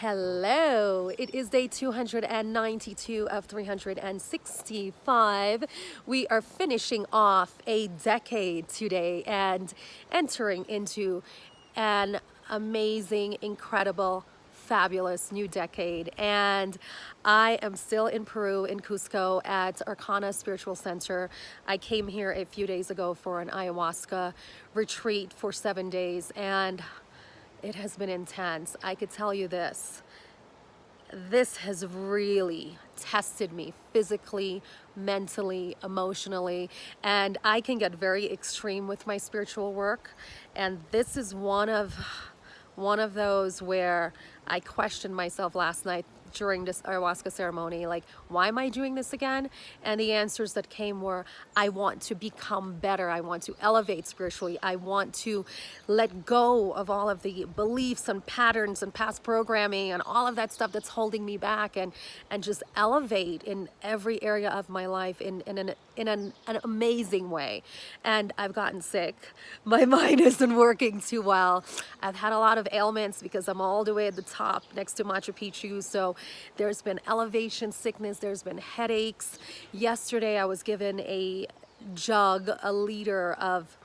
Hello, it is day 292 of 365. We are finishing off a decade today and entering into an amazing, incredible, fabulous new decade. And I am still in Peru, in Cusco, at Arcana Spiritual Center. I came here a few days ago for an ayahuasca retreat for 7 days, and it has been intense. I could tell you this has really tested me physically, mentally, emotionally, and I can get very extreme with my spiritual work. And this is one of those where I questioned myself last night during this ayahuasca ceremony, like, why am I doing this again? And the answers that came were, I want to become better. I want to elevate spiritually. I want to let go of all of the beliefs and patterns and past programming and all of that stuff that's holding me back, and just elevate in every area of my life in an amazing way. And I've gotten sick. My mind isn't working too well. I've had a lot of ailments because I'm all the way at the top next to Machu Picchu. So there's been elevation sickness, there's been headaches. Yesterday I was given a liter of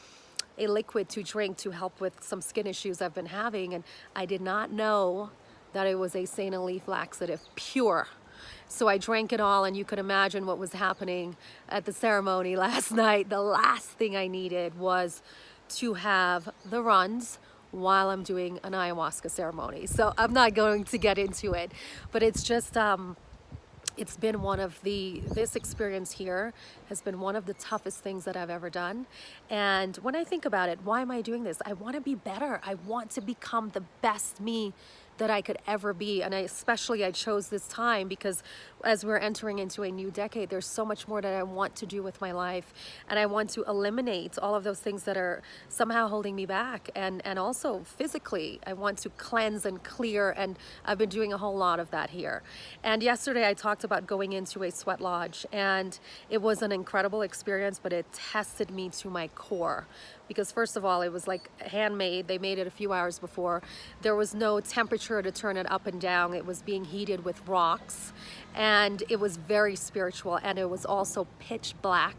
a liquid to drink to help with some skin issues I've been having, and I did not know that it was a Sana leaf laxative, pure. So I drank it all, and you could imagine what was happening at the ceremony last night. The last thing I needed was to have the runs while I'm doing an ayahuasca ceremony. So I'm not going to get into it, but it's just, it's been this experience here has been one of the toughest things that I've ever done. And when I think about it, why am I doing this? I want to be better. I want to become the best me that I could ever be. And I chose this time because as we're entering into a new decade, there's so much more that I want to do with my life. And I want to eliminate all of those things that are somehow holding me back. And also physically, I want to cleanse and clear. And I've been doing a whole lot of that here. And yesterday I talked about going into a sweat lodge, and it was an incredible experience, but it tested me to my core. Because first of all, it was like handmade. They made it a few hours before. There was no temperature to turn it up and down. It was being heated with rocks, and it was very spiritual, and it was also pitch black.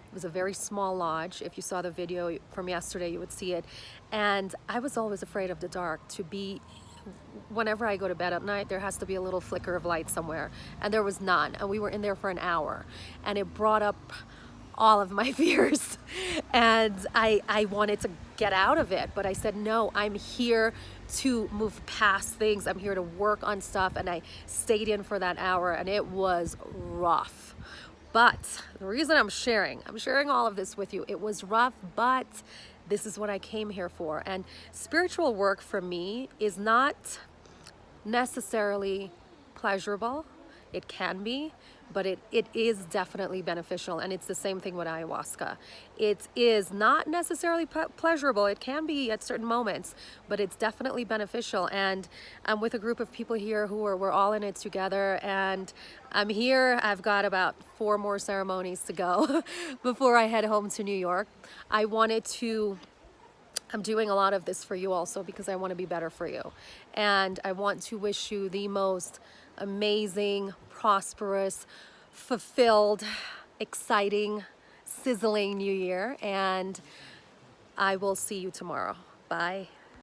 It was a very small lodge. If you saw the video from yesterday, you would see it. And I was always afraid of the dark. Whenever I go to bed at night, there has to be a little flicker of light somewhere, and there was none. And we were in there for an hour, and it brought up all of my fears, and I wanted to get out of it, but I said, no, I'm here to move past things. I'm here to work on stuff, and I stayed in for that hour, and it was rough. But the reason I'm sharing all of this with you, it was rough, but this is what I came here for. And spiritual work for me is not necessarily pleasurable. It can be, but it is definitely beneficial. And it's the same thing with ayahuasca. It is not necessarily pleasurable. It can be at certain moments, but it's definitely beneficial. And I'm with a group of people here we're all in it together. And I'm here. I've got about 4 more ceremonies to go before I head home to New York. I'm doing a lot of this for you also because I want to be better for you. And I want to wish you the most amazing, prosperous, fulfilled, exciting, sizzling new year. And I will see you tomorrow. Bye.